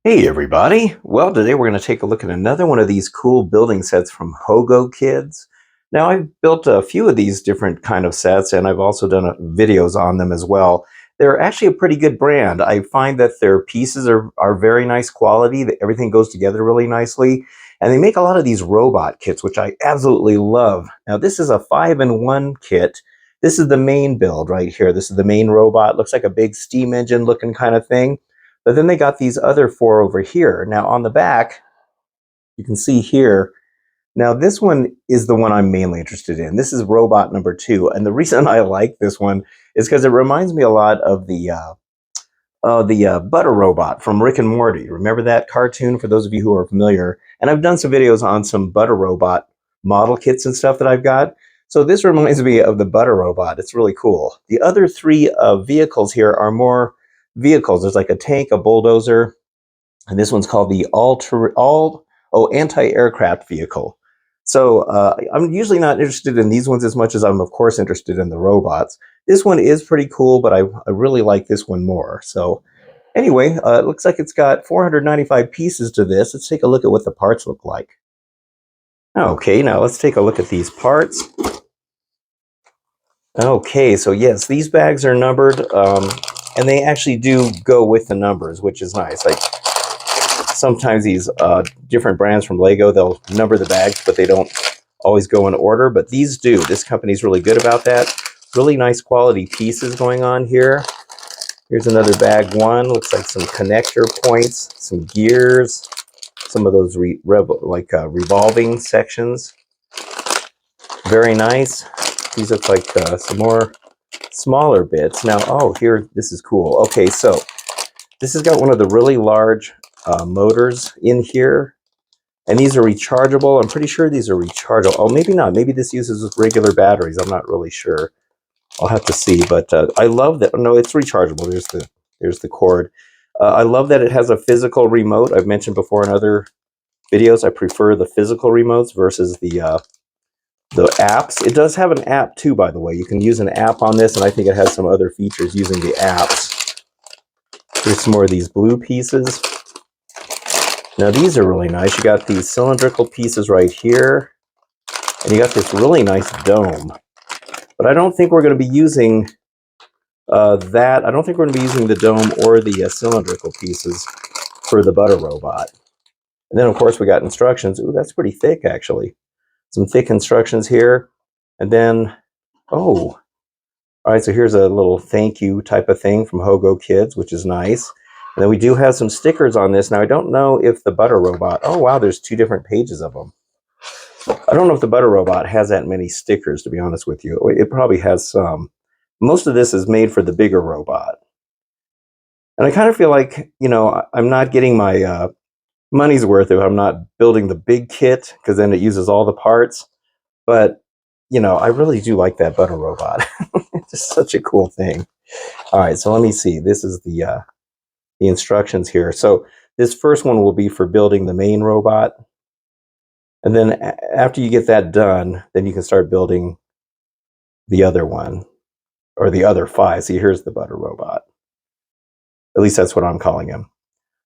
Hey everybody! Well, today we're going to take a look at another one of these cool building sets from Hogokids. Now, I've built a few of these different kind of sets, and I've also done videos on them as well. They're actually a pretty good brand. I find that their pieces are very nice quality, that everything goes together really nicely, and they make a lot of these robot kits, which I absolutely love. Now, this is a 5-in-1 kit. This is the main build right here. This is the main robot. Looks like a big steam engine looking kind of thing. But then they got these other four over here. Now on the back, you can see here, now this one is the one I'm mainly interested in. This is robot number 2. And the reason I like this one is because it reminds me a lot of the Butter Robot from Rick and Morty. Remember that cartoon, for those of you who are familiar? And I've done some videos on some Butter Robot model kits and stuff that I've got. So this reminds me of the Butter Robot. It's really cool. The other three vehicles here are more vehicles. There's like a tank, a bulldozer, and this one's called the anti-aircraft vehicle. So I'm usually not interested in these ones as much as I'm, of course, interested in the robots. This one is pretty cool, but I really like this one more. So anyway, it looks like it's got 495 pieces to this. Let's take a look at what the parts look like. Okay, now let's take a look at these parts. Okay, so yes, these bags are numbered, and they actually do go with the numbers, which is nice. Like sometimes these different brands from Lego, they'll number the bags, but they don't always go in order. But these do. This company's really good about that. Really nice quality pieces going on here. Here's another bag one. Looks like some connector points, some gears, some of those revolving sections. Very nice. These look like some more smaller bits. Now, oh, here, this is cool. Okay, so this has got one of the really large motors in here, and these are rechargeable. I'm pretty sure these are rechargeable. Oh, maybe not. Maybe this uses regular batteries. I'm not really sure. I'll have to see. But I love that. No, it's rechargeable. There's the cord. I love that it has a physical remote. I've mentioned before in other videos, I prefer the physical remotes versus the apps. It does have an app too, by the way. You can use an app on this, and I think it has some other features using the apps. Here's some more of these blue pieces. Now these are really nice. You got these cylindrical pieces right here, and you got this really nice dome. But I don't think we're going to be using that. I don't think we're going to be using the dome or the cylindrical pieces for the Butter Robot. And then, of course, we got instructions. Ooh, that's pretty thick, actually. Some thick instructions here. And then, oh, all right, so here's a little thank you type of thing from Hogokids, which is nice. And then we do have some stickers on this. Now, I don't know if the Butter Robot, oh, wow, there's 2 different pages of them. I don't know if the Butter Robot has that many stickers, to be honest with you. It probably has some. Most of this is made for the bigger robot. And I kind of feel like, you know, I'm not getting my money's worth if I'm not building the big kit, because then it uses all the parts. But, you know, I really do like that Butter Robot. It's just such a cool thing. All right, so let me see. This is the instructions here. So this first one will be for building the main robot. And then after you get that done, then you can start building the other one, or the other 5. See, here's the Butter Robot. At least that's what I'm calling him.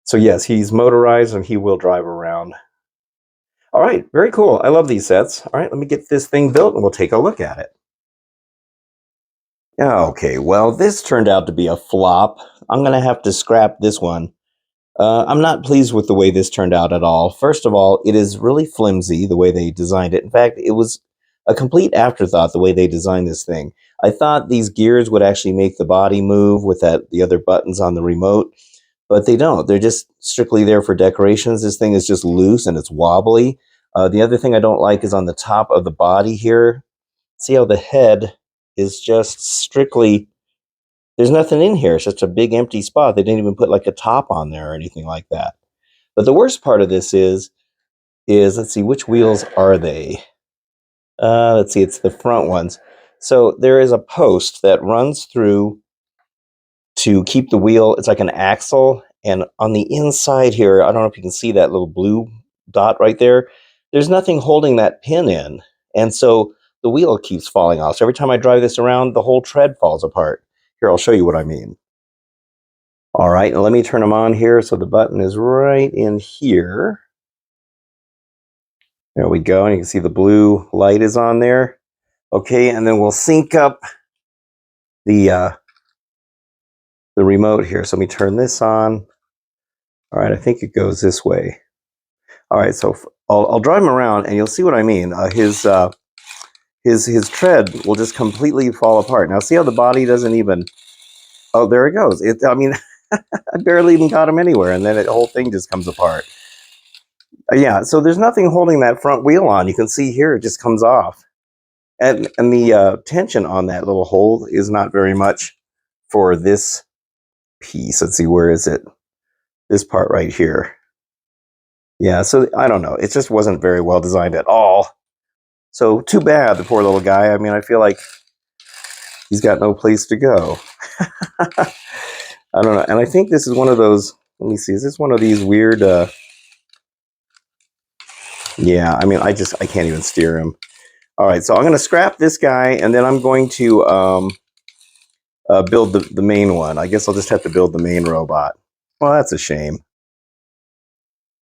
So yes, he's motorized and he will drive around. All right, very cool. I love these sets. All right, let me get this thing built and we'll take a look at it. Okay, well, this turned out to be a flop. I'm going to have to scrap this one. I'm not pleased with the way this turned out at all. First of all, it is really flimsy the way they designed it. In fact, it was a complete afterthought the way they designed this thing. I thought these gears would actually make the body move with the other buttons on the remote, but they don't. They're just strictly there for decorations. This thing is just loose and it's wobbly. The other thing I don't like is on the top of the body here. See how the head is just strictly, there's nothing in here. It's just a big empty spot. They didn't even put like a top on there or anything like that. But the worst part of this is let's see, which wheels are they? Let's see, it's the front ones. So there is a post that runs through to keep the wheel. It's like an axle. And on the inside here, I don't know if you can see that little blue dot right there. There's nothing holding that pin in. And so the wheel keeps falling off. So every time I drive this around, the whole tread falls apart. Here, I'll show you what I mean. All right, and let me turn them on here. So the button is right in here. There we go. And you can see the blue light is on there. Okay, and then we'll sync up the remote here. So let me turn this on. All right, I think it goes this way. All right, so I'll drive him around, and you'll see what I mean. His tread will just completely fall apart. Now, see how the body doesn't even... Oh, there it goes. I mean, I barely even got him anywhere, and then the whole thing just comes apart. Yeah, so there's nothing holding that front wheel on. You can see here it just comes off. And the tension on that little hole is not very much for this piece. Let's see, where is it? This part right here. Yeah, so I don't know. It just wasn't very well designed at all. So too bad, the poor little guy. I mean, I feel like he's got no place to go. I don't know. And I think this is one of those... Let me see. Is this one of these weird... Yeah, I mean, I can't even steer him. All right, so I'm going to scrap this guy, and then I'm going to build the main one. I guess I'll just have to build the main robot. Well, that's a shame.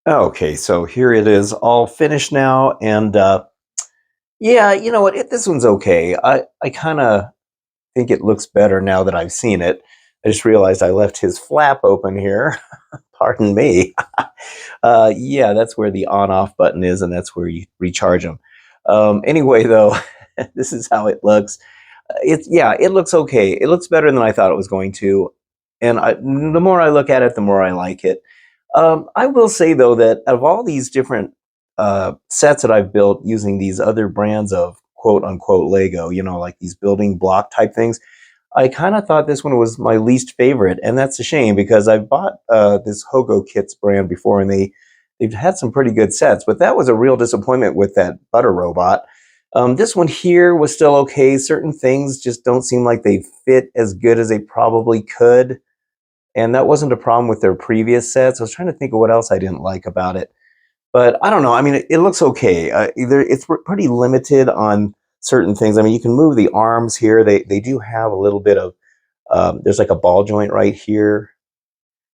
Okay, so here it is, all finished now, and yeah, you know what? This one's okay. I kind of think it looks better now that I've seen it. I just realized I left his flap open here. Pardon me. Yeah, that's where the on-off button is, and that's where you recharge them. Anyway, though, this is how it looks. It looks okay. It looks better than I thought it was going to, and the more I look at it, the more I like it. I will say, though, that of all these different sets that I've built using these other brands of quote-unquote Lego, you know, like these building block type things, I kind of thought this one was my least favorite, and that's a shame because I've bought this Hogokids brand before, and they've had some pretty good sets, but that was a real disappointment with that butter robot. This one here was still okay. Certain things just don't seem like they fit as good as they probably could, and that wasn't a problem with their previous sets. I was trying to think of what else I didn't like about it. But I don't know. I mean, it looks okay. It's pretty limited on certain things. I mean, you can move the arms here. They do have a little bit of, there's like a ball joint right here.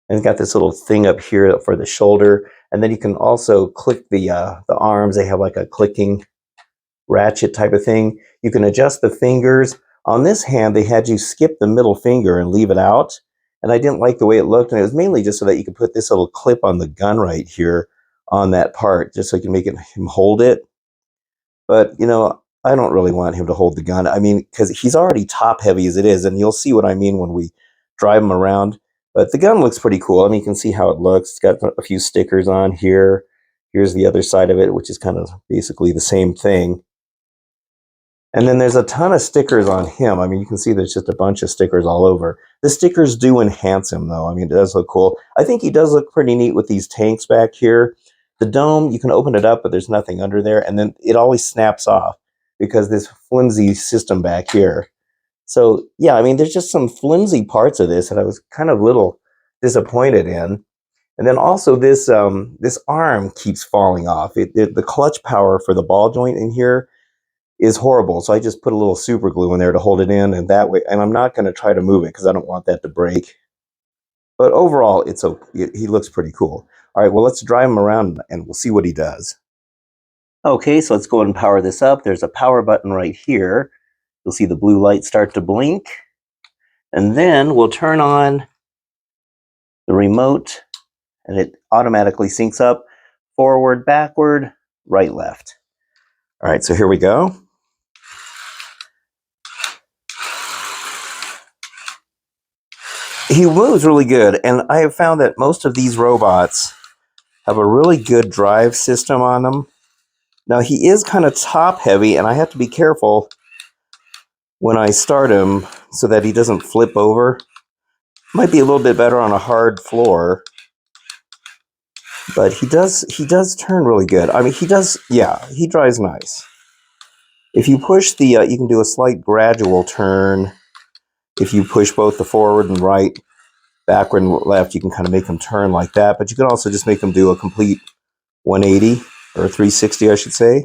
And it's got this little thing up here for the shoulder. And then you can also click the arms. They have like a clicking ratchet type of thing. You can adjust the fingers. On this hand, they had you skip the middle finger and leave it out. And I didn't like the way it looked. And it was mainly just so that you could put this little clip on the gun right here on that part, just so you can make him hold it. But, you know, I don't really want him to hold the gun. I mean, because he's already top heavy as it is. And you'll see what I mean when we drive him around. But the gun looks pretty cool. I mean, you can see how it looks. It's got a few stickers on here. Here's the other side of it, which is kind of basically the same thing. And then there's a ton of stickers on him. I mean, you can see there's just a bunch of stickers all over. The stickers do enhance him, though. I mean, it does look cool. I think he does look pretty neat with these tanks back here. The dome, you can open it up, but there's nothing under there. And then it always snaps off because this flimsy system back here. So, yeah, I mean, there's just some flimsy parts of this that I was kind of a little disappointed in. And then also this this arm keeps falling off. The clutch power for the ball joint in here is horrible. So I just put a little super glue in there to hold it in, and that way, and I'm not going to try to move it because I don't want that to break. But overall, he looks pretty cool. All right, well, let's drive him around and we'll see what he does. Okay, so let's go and power this up. There's a power button right here. You'll see the blue light start to blink. And then we'll turn on the remote, and it automatically syncs up forward, backward, right, left. All right, so here we go. He moves really good, and I have found that most of these robots have a really good drive system on them. Now, he is kind of top heavy, and I have to be careful when I start him so that he doesn't flip over. Might be a little bit better on a hard floor, but he does turn really good. I mean, he drives nice. If you push the, you can do a slight gradual turn. If you push both the forward and right, backward and left, you can kind of make them turn like that. But you can also just make them do a complete 180 or 360, I should say.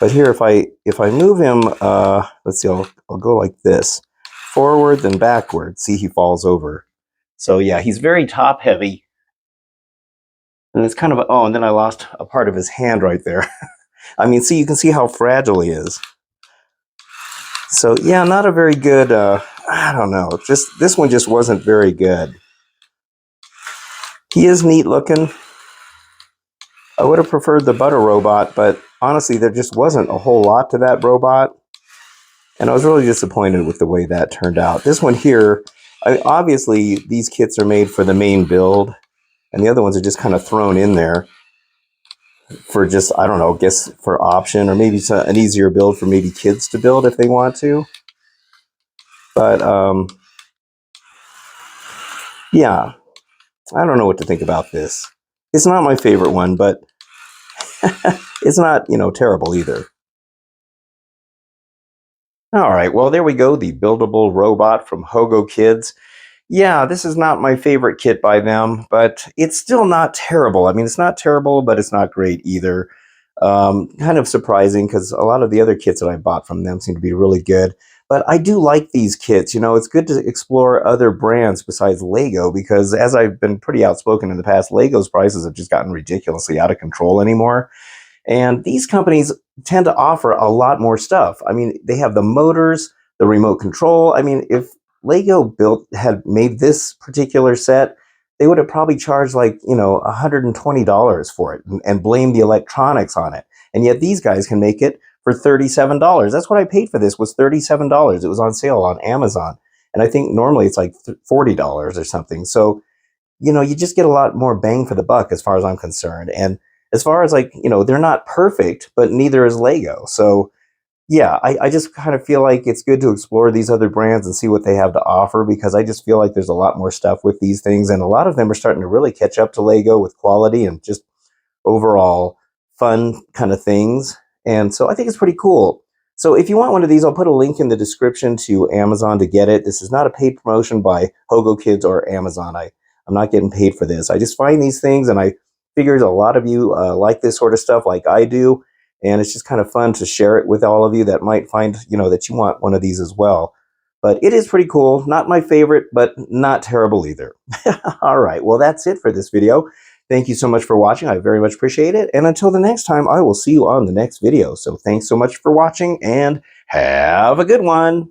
But here, if I move him, let's see, I'll go like this, forward then backward. See, he falls over. So yeah, he's very top heavy. And it's kind of, oh, and then I lost a part of his hand right there. I mean, see, you can see how fragile he is. So yeah, not a very good, I don't know, just, this one just wasn't very good. He is neat looking. I would have preferred the butter robot, but honestly, there just wasn't a whole lot to that robot. And I was really disappointed with the way that turned out. This one here, obviously, these kits are made for the main build, and the other ones are just kind of thrown in there for just, I don't know, I guess for option, or maybe it's an easier build for maybe kids to build if they want to. But, yeah, I don't know what to think about this. It's not my favorite one, but it's not, you know, terrible either. All right, well, there we go, the buildable robot from Hogokids. Yeah, this is not my favorite kit by them, but it's still not terrible. I mean, it's not terrible, but it's not great either. Kind of surprising because a lot of the other kits that I bought from them seem to be really good. But I do like these kits. You know, it's good to explore other brands besides Lego because, as I've been pretty outspoken in the past, Lego's prices have just gotten ridiculously out of control anymore. And these companies tend to offer a lot more stuff. I mean, they have the motors, the remote control. I mean, if Lego had made this particular set, they would have probably charged like, you know, $120 for it and blamed the electronics on it. And yet these guys can make it for $37. That's what I paid for this, was $37. It was on sale on Amazon. And I think normally it's like $40 or something. So, you know, you just get a lot more bang for the buck as far as I'm concerned. And as far as like, you know, they're not perfect, but neither is Lego. So yeah, I just kind of feel like it's good to explore these other brands and see what they have to offer because I just feel like there's a lot more stuff with these things. And a lot of them are starting to really catch up to Lego with quality and just overall fun kind of things. And so I think it's pretty cool. So if you want one of these, I'll put a link in the description to Amazon to get it. This is not a paid promotion by Hogokids or Amazon. I'm not getting paid for this. I just find these things and I figured a lot of you like this sort of stuff like I do. And it's just kind of fun to share it with all of you that might find, you know, that you want one of these as well. But it is pretty cool. Not my favorite, but not terrible either. All right. Well, that's it for this video. Thank you so much for watching. I very much appreciate it. And until the next time, I will see you on the next video. So thanks so much for watching and have a good one.